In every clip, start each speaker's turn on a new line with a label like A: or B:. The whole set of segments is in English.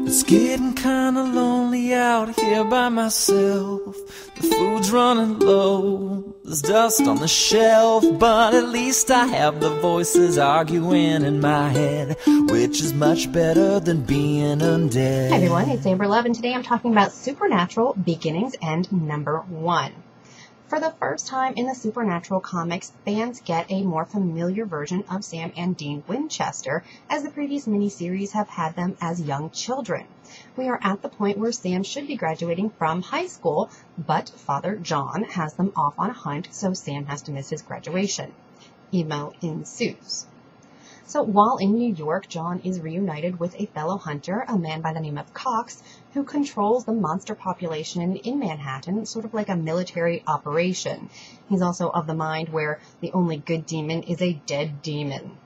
A: It's getting kinda lonely out here by myself. The food's running low, there's dust on the shelf, but at least I have the voices arguing in my head, which is much better than being undead.
B: Hi everyone, it's Amber Love, and today I'm talking about Supernatural Beginnings and number 1. For the first time in the Supernatural comics, fans get a more familiar version of Sam and Dean Winchester, as the previous miniseries have had them as young children. We are at the point where Sam should be graduating from high school, but Father John has them off on a hunt, so Sam has to miss his graduation. Emo ensues. So while in New York, John is reunited with a fellow hunter, a man by the name of Cox, who controls the monster population in Manhattan, sort of like a military operation. He's also of the mind where the only good demon is a dead demon.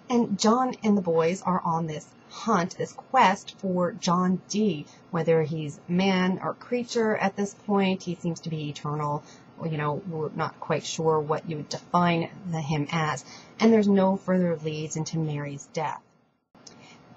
B: And John and the boys are on this hunt, this quest for John D. Whether he's man or creature at this point, he seems to be eternal. You know, we're not quite sure what you would define him as, and there's no further leads into Mary's death.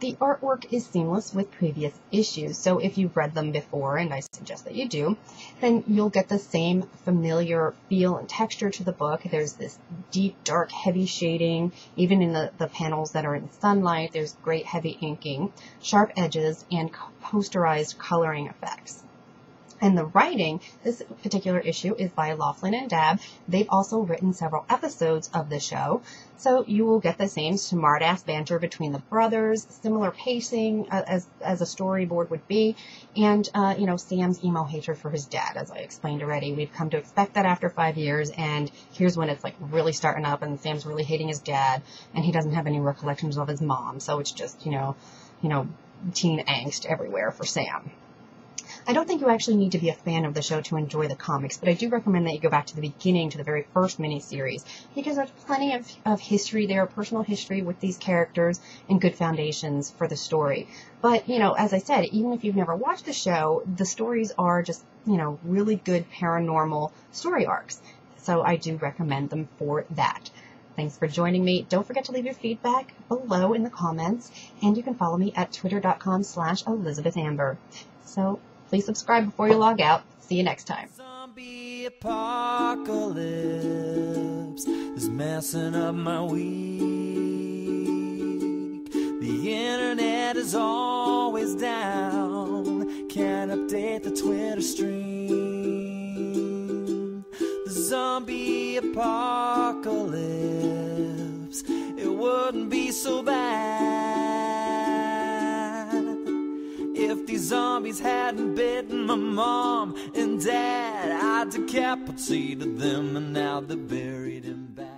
B: The artwork is seamless with previous issues, so if you've read them before, and I suggest that you do, then you'll get the same familiar feel and texture to the book. There's this deep, dark, heavy shading. Even in the panels that are in sunlight, there's great heavy inking, sharp edges, and posterized coloring effects. And the writing, this particular issue is by LOFLIN and DABB. They've also written several episodes of the show, so you will get the same smart-ass banter between the brothers, similar pacing as a storyboard would be, and, Sam's emo hatred for his dad, as I explained already. We've come to expect that after 5 years, and here's when it's, really starting up, and Sam's really hating his dad, and he doesn't have any recollections of his mom, so it's just, teen angst everywhere for Sam. I don't think you actually need to be a fan of the show to enjoy the comics, but I do recommend that you go back to the beginning, to the very first miniseries, because there's plenty of history there, personal history with these characters, and good foundations for the story. But, as I said, even if you've never watched the show, the stories are just, really good paranormal story arcs. So I do recommend them for that. Thanks for joining me. Don't forget to leave your feedback below in the comments, and you can follow me at twitter.com/ElizabethAmber. So please subscribe before you log out. See you next time.
A: Zombie apocalypse is messing up my week. The internet is always down. Can't update the Twitter stream. The zombie apocalypse, it wouldn't be so bad if these zombies hadn't bitten my mom and dad. I decapitated them and now they're buried in bed.